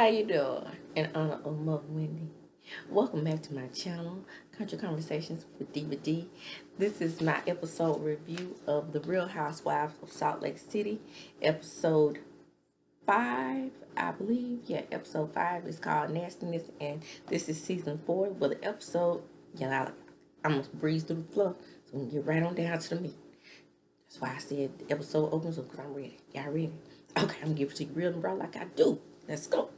How you doing? In honor of Mother Wendy. Welcome back to my channel, Country Conversations with DVD. This is my episode review of The Real Housewives of Salt Lake City, episode 5, I believe. Yeah, episode 5 is called Nastiness, and this is season 4. But the episode, I'm going to breeze through the flow, so we can get right on down to the meat. That's why I said the episode opens up, because I'm ready. Y'all ready? Okay, I'm going to give it to you real and raw like I do. Let's go.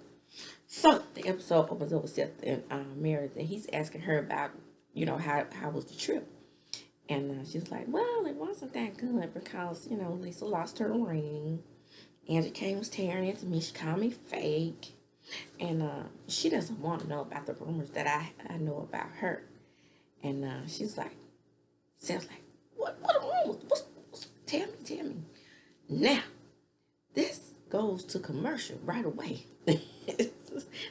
So the episode opens up with Seth and Meredith, and he's asking her about, how was the trip? And she's like, well, it wasn't that good because, Lisa lost her ring. Angie K was tearing into me. She called me fake. And she doesn't want to know about the rumors that I know about her. And she's like, Seth's like, what rumors? Tell me. Now, this goes to commercial right away.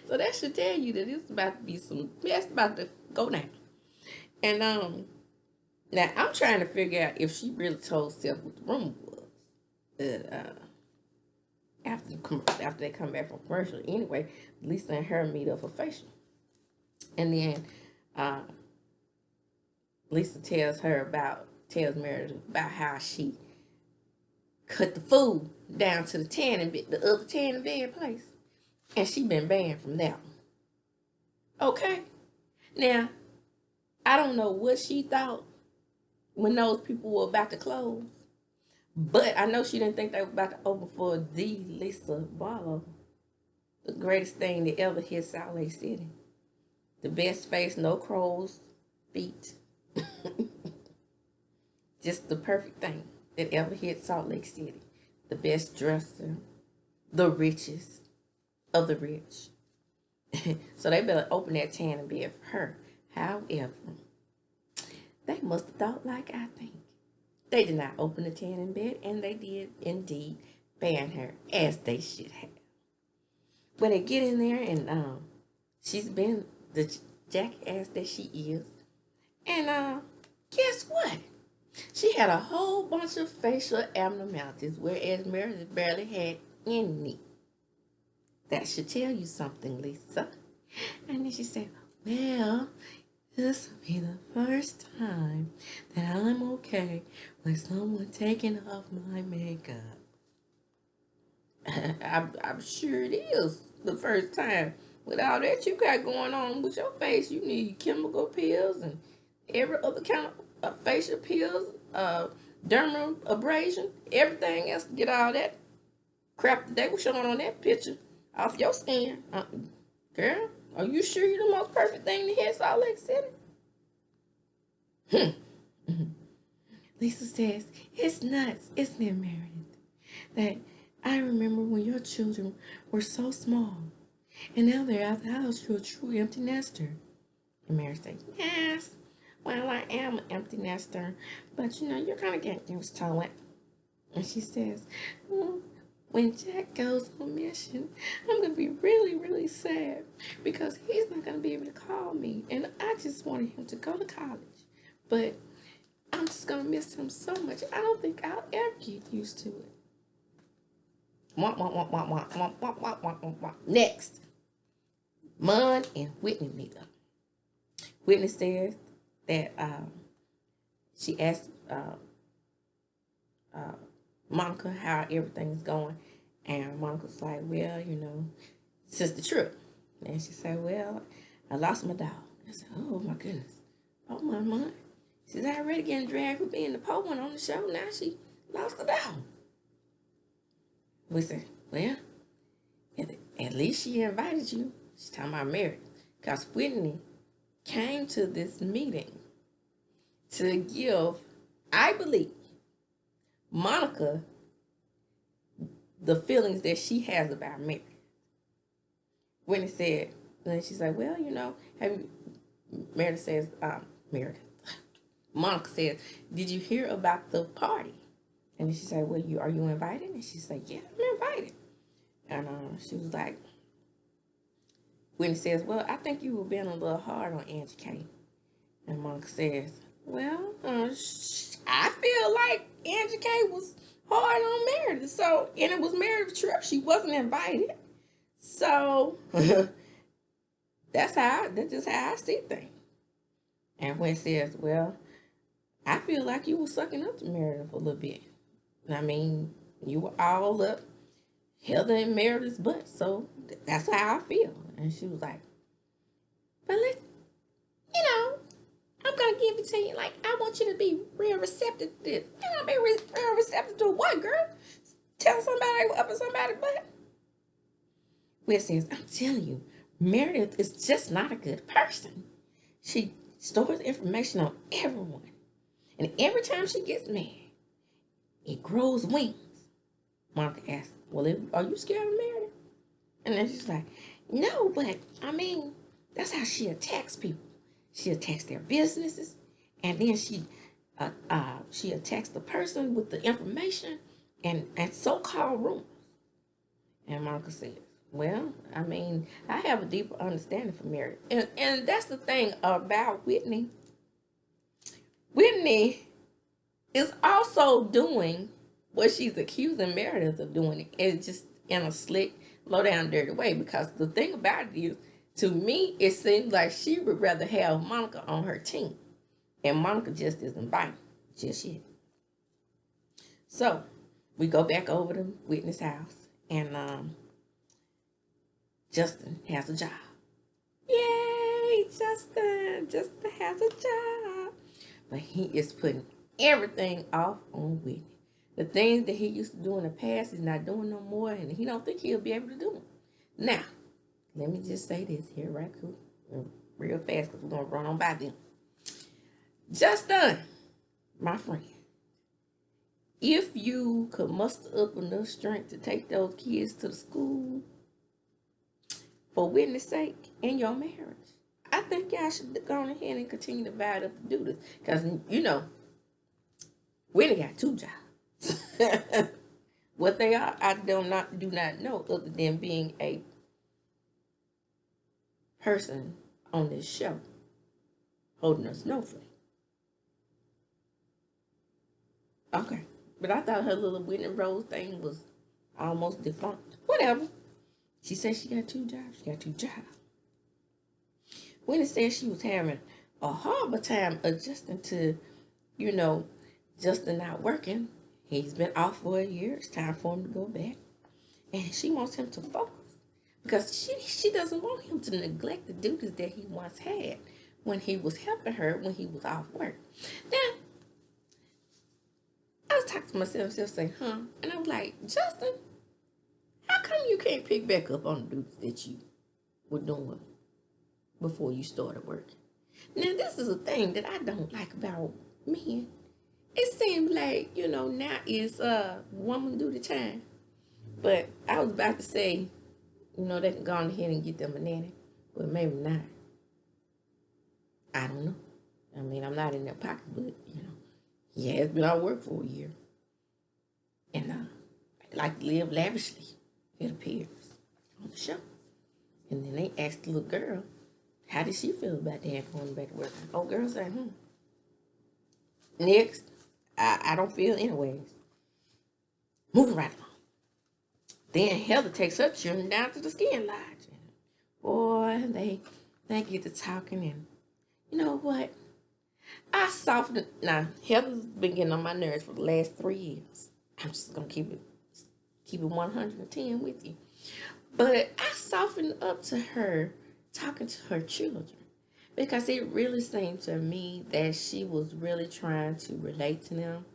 So that should tell you that it's about to be some mess about to go down. And now I'm trying to figure out if she really told Seth what the rumor was. But after they come back from commercial, anyway, Lisa and her meet up for facial. And then Lisa tells Meredith about how she cut the food down to the other tanning bed place. And she been banned from that one. Okay. Now, I don't know what she thought when those people were about to close. But I know she didn't think they were about to open for the Lisa Barlow. The greatest thing that ever hit Salt Lake City. The best face, no crow's feet. Just the perfect thing that ever hit Salt Lake City. The best dresser. The richest of the rich. So they better open that tanning bed for her. However, they must have thought like I think. They did not open the tanning bed, and they did indeed ban her, as they should have. When they get in there, and she's been the jackass that she is, and guess what? She had a whole bunch of facial abnormalities, whereas Meredith barely had any. That should tell you something, Lisa. And then she said, well, this will be the first time that I'm okay with someone taking off my makeup. I'm sure it is the first time. With all that you got going on with your face, you need chemical pills and every other kind of facial pills, dermabrasion, everything else to get all that crap that they were showing on that picture off your skin. Girl, are you sure you're the most perfect thing to hit Salt Lake City? Lisa says, it's nuts, isn't it, Meredith? That I remember when your children were so small, and now they're out the house, you're a true empty nester. And Meredith says, yes, well, I am an empty nester, but you're kind of getting used to it. And she says, well, when Jack goes on mission, I'm going to be really, really sad because he's not going to be able to call me. And I just wanted him to go to college. But I'm just going to miss him so much. I don't think I'll ever get used to it. Next, Mon and Whitney meet up. Whitney says that she asked Monica how everything's going, and Monica's like, well, since the trip. And she said, well, I lost my dog. I said, oh my goodness. Oh my mind. She's already getting dragged for being the poor one on the show. Now she lost the dog. We said, well, at least she invited you. She's talking about Meredith. Because Whitney came to this meeting to give, I believe, Monica the feelings that she has about Meredith. Whitney said, and she's like, well, Meredith says, Monica says, did you hear about the party? And then she said, well, are you invited? And she said, yeah, I'm invited. And she was like, Whitney says, well, I think you were being a little hard on Angie K. And Monica says, well, I feel like Angie K was hard on Meredith. So, and it was Meredith's trip. She wasn't invited. So that's just how I see things. And when it says, well, I feel like you were sucking up to Meredith a little bit. I mean, you were all up Heather and Meredith's butt, so that's how I feel. And she was like, but let's, you know, I'm gonna give it to you. Like, I want you to be real receptive to this. You know, be real receptive to what, girl? Tell somebody up in somebody's butt. Well, it says, I'm telling you, Meredith is just not a good person. She stores information on everyone. And every time she gets mad, it grows wings. Monica asked, well, are you scared of Meredith? And then she's like, no, but I mean, that's how she attacks people. She attacks their businesses, and then she attacks the person with the information and so-called rumors. And Monica says, well, I mean, I have a deeper understanding for Meredith. And that's the thing about Whitney. Whitney is also doing what she's accusing Meredith of doing. It's just in a slick, low down, dirty way. Because the thing about it is, to me, it seems like she would rather have Monica on her team. And Monica just isn't biting just yet. So, we go back over to Whitney's house. And Justin has a job. Yay, Justin! Justin has a job. But he is putting everything off on Whitney. The things that he used to do in the past, he's not doing no more, and he don't think he'll be able to do them. Now, let me just say this here right quick, real fast, because we're going to run on by them. Justin, my friend, if you could muster up enough strength to take those kids to the school for Whitney's sake in your marriage, I think y'all should go on ahead and continue to vow up to do this. Because, you know, Whitney got 2 jobs. What they are, I do not know, other than being a person on this show holding a snowflake. Okay, but I thought her little Whitney Rose thing was almost defunct. Whatever. She said she got 2 jobs. She got 2 jobs. Whitney said she was having a horrible time adjusting to, you know, Justin not working. He's been off for a year. It's time for him to go back. And she wants him to focus. Because she doesn't want him to neglect the duties that he once had when he was helping her when he was off work. Now, I was talking to myself saying, and I was like, Justin, how come you can't pick back up on the duties that you were doing before you started working? Now, this is a thing that I don't like about men. It seems like, you know, now it's woman duty time. But I was about to say, you know, they can go on ahead and get them a nanny. But maybe not. I don't know. I mean, I'm not in their pocket, but, you know, he has been out of work for a year. And they like to live lavishly, it appears, on the show. And then they asked the little girl, how did she feel about Dad going back to work? The old girl said, Next. I don't feel anyways. Moving right along. Then Heather takes her children down to the skiing lodge. Boy, they get to talking, and you know what? I softened. Now, Heather's been getting on my nerves for the last 3 years. I'm just gonna keep it 110 with you. But I softened up to her talking to her children. Because it really seemed to me that she was really trying to relate to them,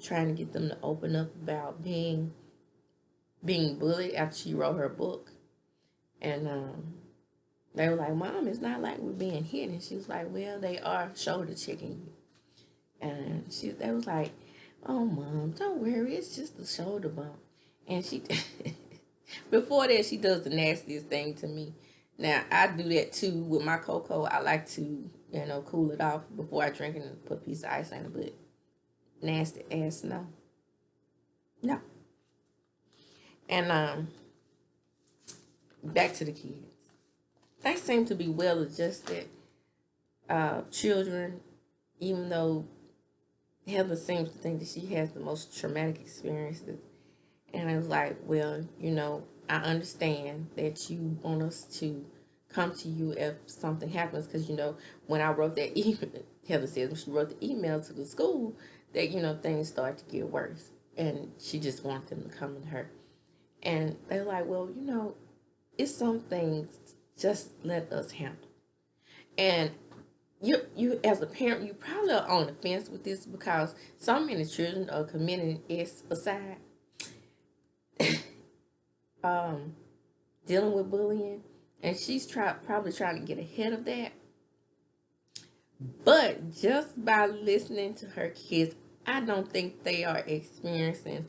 trying to get them to open up about being bullied after she wrote her book. And they were like, Mom, it's not like we're being hit. And she was like, well, they are shoulder checking you. And they was like, oh, Mom, don't worry, it's just a shoulder bump. And she, before that, she does the nastiest thing to me. Now, I do that too with my cocoa. I like to, you know, cool it off before I drink it and put a piece of ice in it. But nasty ass, no. No. And back to the kids. They seem to be well adjusted children, even though Heather seems to think that she has the most traumatic experiences. And I was like, well, you know, I understand that you want us to come to you if something happens, because when I wrote that email, Heather says when she wrote the email to the school that things started to get worse, and she just wanted them to come to her, and they're like, well, it's some things just let us handle. And you as a parent, you probably are on the fence with this because so many children are committing aside, dealing with bullying, and she's probably trying to get ahead of that. But just by listening to her kids, I don't think they are experiencing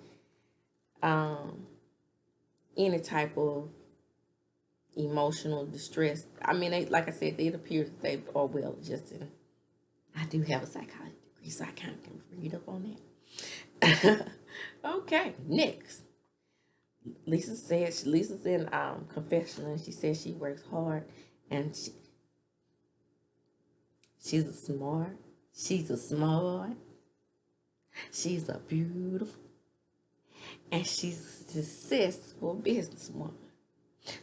any type of emotional distress. I mean, like I said, it appears that they are well adjusted. I do have a psychology degree, so I kind of can read up on that. Okay, next. Lisa's in confessional, and she says she works hard, and she's a smart, she's a beautiful, and she's a successful businesswoman.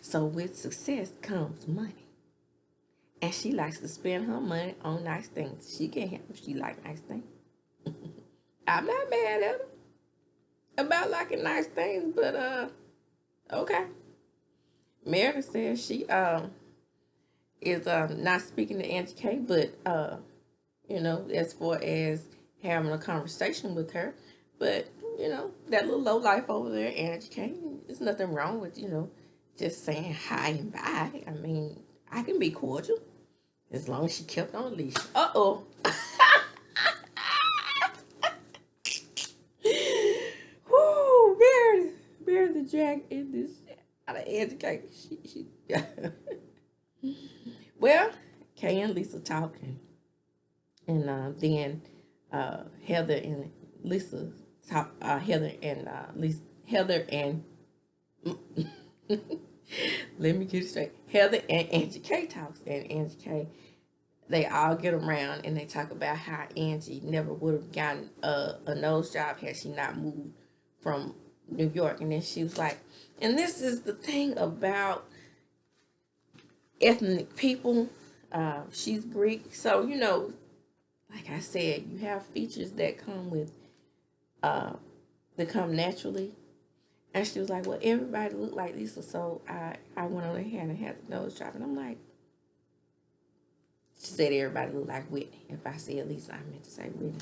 So with success comes money. And she likes to spend her money on nice things. She can't help if she like nice things. I'm not mad at her about liking nice things, but okay. Meredith says she is not speaking to Angie K, but as far as having a conversation with her. But, that little low life over there, Angie K, there's nothing wrong with, just saying hi and bye. I mean, I can be cordial as long as she kept on a leash. Uh-oh. Woo, Meredith drag in this shit out of Angie K. She Well, Kay and Lisa talking. And then Heather and Lisa talk. Heather and let me get it straight. Heather and Angie K talks, and Angie K, they all get around and they talk about how Angie never would have gotten a nose job had she not moved from New York. And then she was like, and this is the thing about ethnic people. She's Greek, so like I said, you have features that come with that come naturally. And she was like, well, everybody looked like Lisa, so I went on ahead and had the nose job. And I'm like, she said everybody looked like Whitney. If I said Lisa, I meant to say Whitney.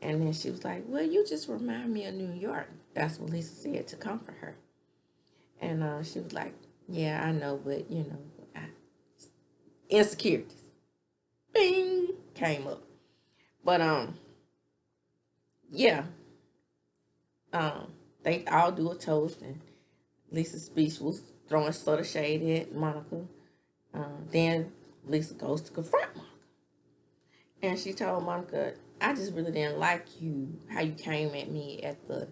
And then she was like, well, you just remind me of New York. That's what Lisa said to comfort her. And she was like, yeah, I know, but, insecurities. Bing! Came up. But, yeah. They all do a toast, and Lisa's speech was throwing sort of shade at Monica. Then Lisa goes to confront Monica. And she told Monica, I just really didn't like how you came at me at the,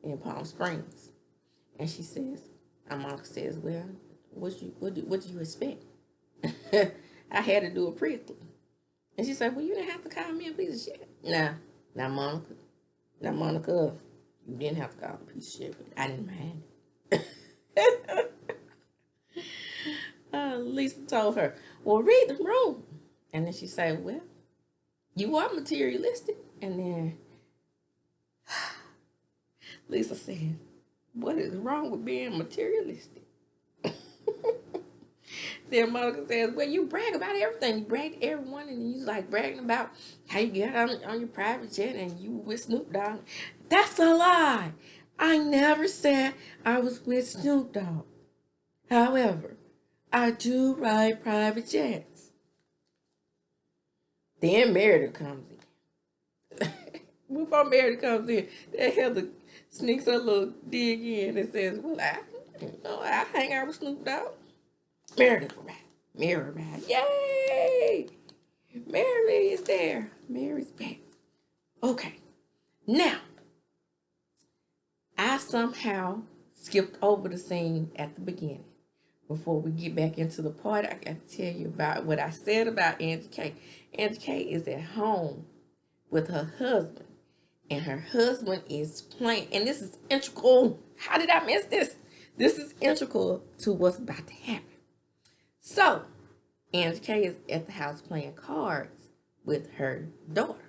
in Palm Springs. And she says, and Monica says, well, what do you expect? I had to do it prickly. And she said, well, you didn't have to call me a piece of shit. Nah, not Monica. Not Monica. You didn't have to call a piece of shit, but I didn't mind it. Lisa told her, well, read the room. And then she said, well, you are materialistic. And then Lisa said, what is wrong with being materialistic? Then Monica says, well, you brag about everything. You brag to everyone, and you like bragging about how you got on your private jet and you with Snoop Dogg. That's a lie. I never said I was with Snoop Dogg. However, I do ride private jets. Then Meredith comes in. Before Meredith comes in, that Heather sneaks her little dig in and says, well, I hang out with Snoop Dogg. Meredith ride. Mary ride. Yay! Mary is there. Mary's back. Okay. Now, I somehow skipped over the scene at the beginning. Before we get back into the part, I got to tell you about what I said about Angie K. Angie K is at home with her husband, and her husband is playing, and this is integral. How did I miss this? This is integral to what's about to happen. So, Angie K is at the house playing cards with her daughter.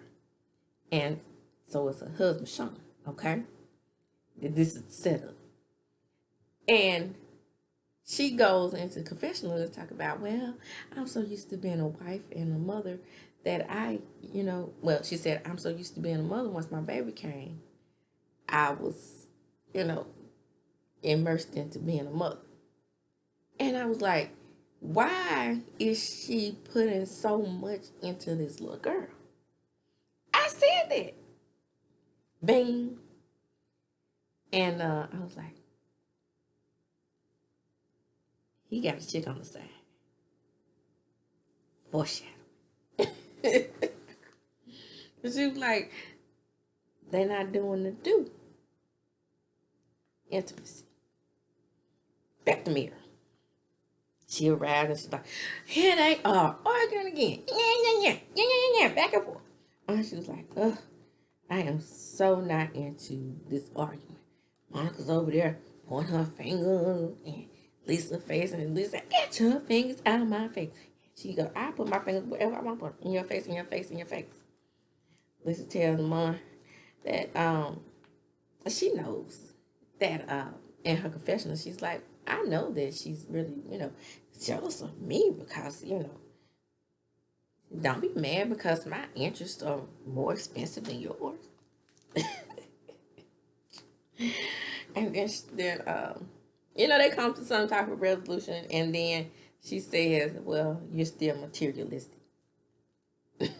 And so it's her husband, Sean, okay? This is the setup. And she goes into confessional and talk about, well, I'm so used to being a wife and a mother that she said, I'm so used to being a mother once my baby came. I was, immersed into being a mother. And I was like, why is she putting so much into this little girl? I said that. Bing. And I was like, he got a chick on the side. Foreshadow. But she was like, they're not doing the do. Intimacy. Back to mirror. She arrived and she's like, here they are, arguing again. Yeah, back and forth. And she was like, ugh, I am so not into this argument. Monica's over there pointing her finger and Lisa's face, and Lisa, get your fingers out of my face. She go, I put my fingers wherever I want to put them. In your face, in your face, in your face. Lisa tells Mom that she knows that in her confessional, she's like, I know that she's really, jealous of me because, don't be mad because my interests are more expensive than yours. And then they come to some type of resolution, and then she says, well, you're still materialistic. And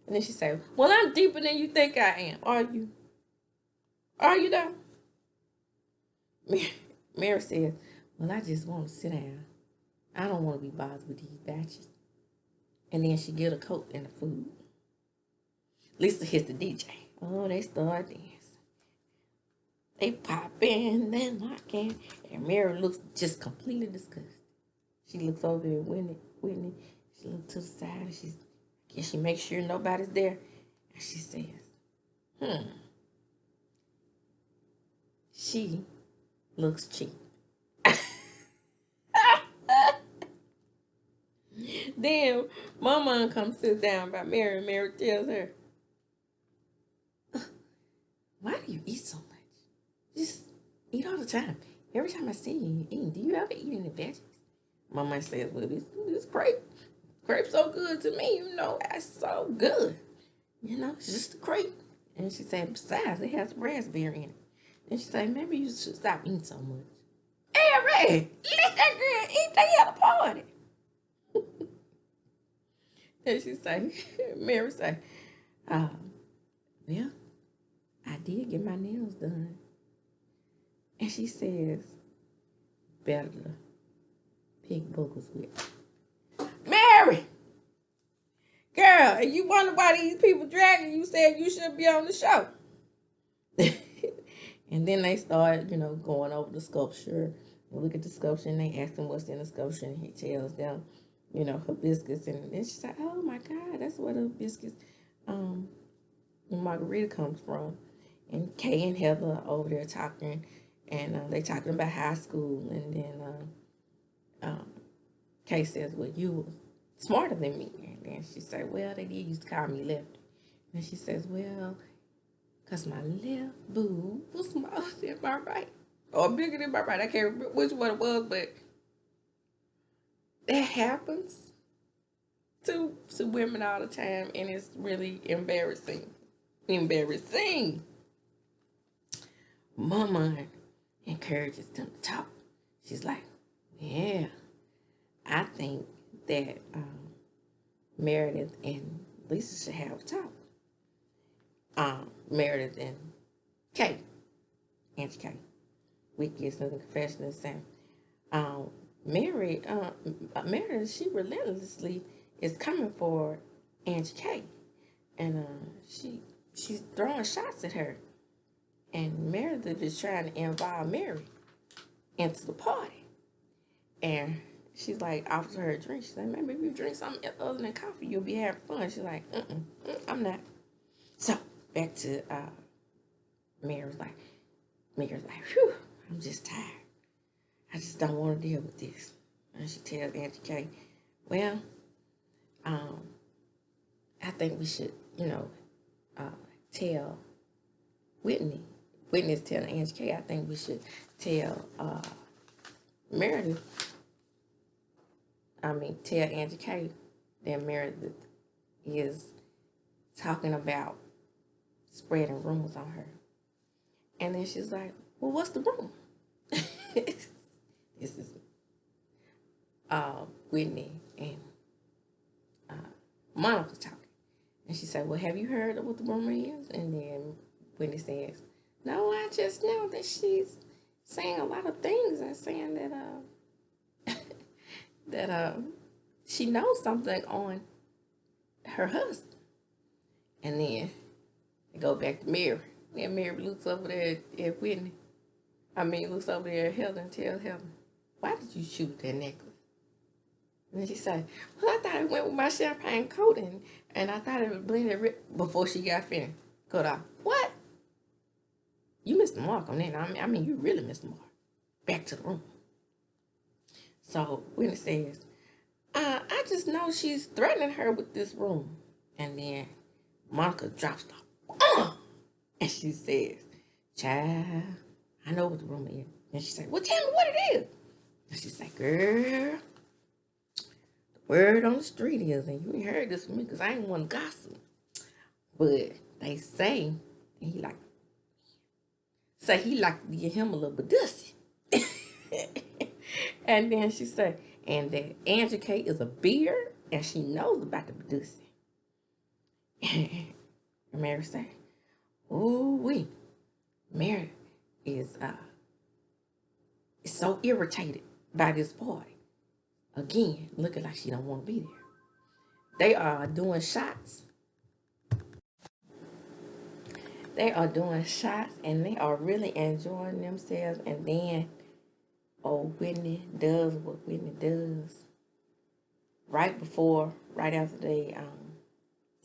then she says, well, I'm deeper than you think I am. Are you? Are you though? Mary says, well, I just want to sit down. I don't want to be bothered with these batches. And then she get a coat and the food. Lisa hits the DJ. Oh, they start dancing. They pop in, they lock in, and Mary looks just completely disgusted. She looks over at Whitney. She looks to the side, and she makes sure nobody's there. And she says, she looks cheap. Then Mama comes sit down by Mary, and Mary tells her, why do you eat so much? Just eat all the time. Every time I see you eating, do you ever eat any veggies? Mama says, well, this grape's so good to me, that's so good. It's just a grape. And she said, besides, it has raspberry in it. And she said, maybe you should stop eating so much. Hey, Red, let that girl eat, they at a party. And she say, Mary say, well, I did get my nails done. And she says, better to pick boogers with. Mary! Girl, and you wonder why these people dragging you, said you should be on the show. And then they start, going over the sculpture. We look at the sculpture and they ask him what's in the sculpture, and he tells them, hibiscus. And then she said, oh my God, that's where the hibiscus margarita comes from. And Kay and Heather are over there talking, and they talking about high school. And then Kay says, well, you were smarter than me. And then she said, well, they did used to call me lefty. And she says, well, because my left boob was smaller than my right. Or bigger than my right. I can't remember which one it was, but that happens to women all the time, and it's really embarrassing. Embarrassing. Mama encourages them to talk. She's like, yeah, I think that Meredith and Lisa should have a talk. Meredith and Kate, Auntie Kate, we get some confessions, and Meredith, she relentlessly is coming for Auntie Kate, and she's throwing shots at her, and Meredith is trying to involve Mary into the party, and she's like, offers her a drink. She's like, maybe if you drink something other than coffee, you'll be having fun. She's like, I'm not. So back to Mary's like, whew, I'm just tired. I just don't want to deal with this. And she tells Angie K, well, I think we should, tell Whitney. Whitney's telling Angie K, I think we should tell Meredith. Tell Angie K that Meredith is talking about spreading rumors on her. And then she's like, well, what's the rumor? This is Whitney and Monica talking. And she said, well, have you heard what the rumor is? And then Whitney says, no, I just know that she's saying a lot of things and saying that that she knows something on her husband. And then they go back to Mary. And Mary looks over there at Whitney. Looks over there at Heather and tells Heather, why did you shoot that necklace? And then she said, well, I thought it went with my champagne coating, and I thought it was blended before she got finished. Cut off. What? You missed the mark on that. You really missed the mark. Back to the room. So Whitney says, I just know she's threatening her with this room. And then Monica drops the and she says, child, I know what the rumor is. And she said, well, tell me what it is. And she said, girl, the word on the street is, and you ain't heard this from me because I ain't want to gossip, but they say, and he like to give him a little badussy. And then she said, and that Angie K is a beard, and she knows about the badussy. And Mary said, ooh, Mary is so irritated by this party. Again, looking like she don't want to be there. They are doing shots. And they are really enjoying themselves. And then, Whitney does what Whitney does. Right after they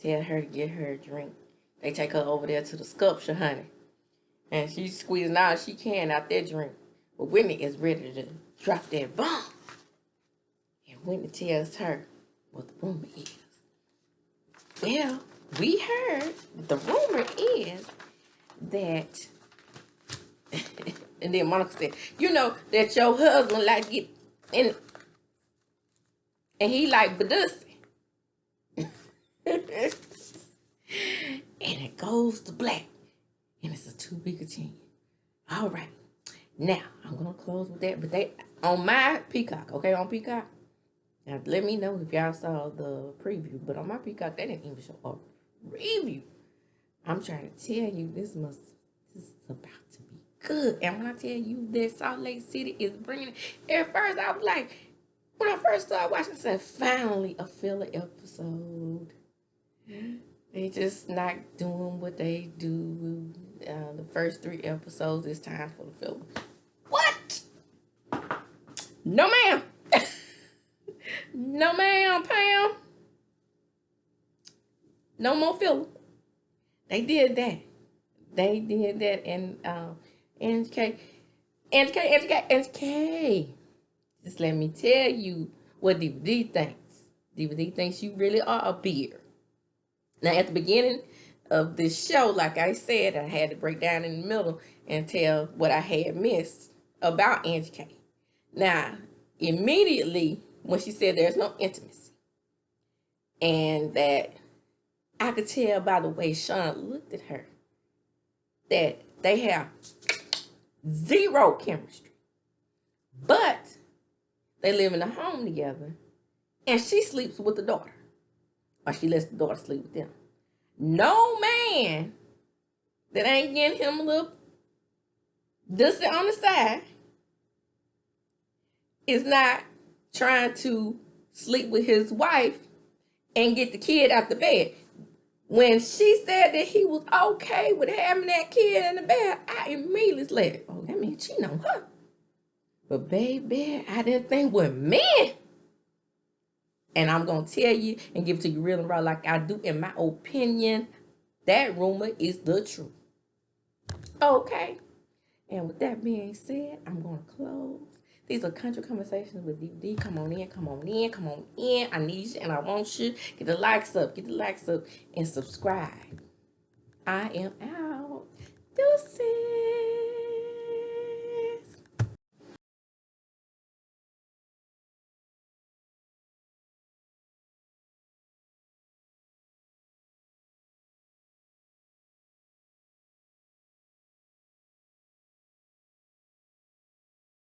tell her to get her a drink, they take her over there to the sculpture, honey. And she's squeezing all she can out that drink. But Whitney is ready to drop that bomb. And Whitney tells her what the rumor is. Well, we heard the rumor is that, and then Monica said, that your husband like get in, and he like badussy. And it goes to black. And it's a too big a chance. All right. Now, I'm going to close with that. But they, on my Peacock, okay, on Peacock. Now, let me know if y'all saw the preview. But on my Peacock, they didn't even show a review. I'm trying to tell you, this is about to be good. And when I tell you that Salt Lake City is bringing it, at first I was like, when I first started watching, I said, finally a filler episode. They just not doing what they do. The first 3 episodes, it's time for the filler. What? No, ma'am. No, ma'am, Pam. No more filler. They did that. And Angie K. Just let me tell you what DVD thinks. DVD thinks you really are a beard. Now, at the beginning of this show, like I said, I had to break down in the middle and tell what I had missed about Angie K. Now, immediately, when she said there's no intimacy, and that I could tell by the way Sean looked at her, that they have 0 chemistry. But they live in a home together, and she sleeps with the daughter. Or she lets the daughter sleep with them. No man that ain't getting him a little dusty on the side is not trying to sleep with his wife and get the kid out the bed. When she said that he was okay with having that kid in the bed, I immediately said, oh, that means she know her. But baby, I didn't think with men. And I'm going to tell you and give it to you real and raw like I do. In my opinion, that rumor is the truth. Okay. And with that being said, I'm going to close. These are country conversations with DVD. Come on in, come on in, come on in. I need you and I want you. Get the likes up, and subscribe. I am out.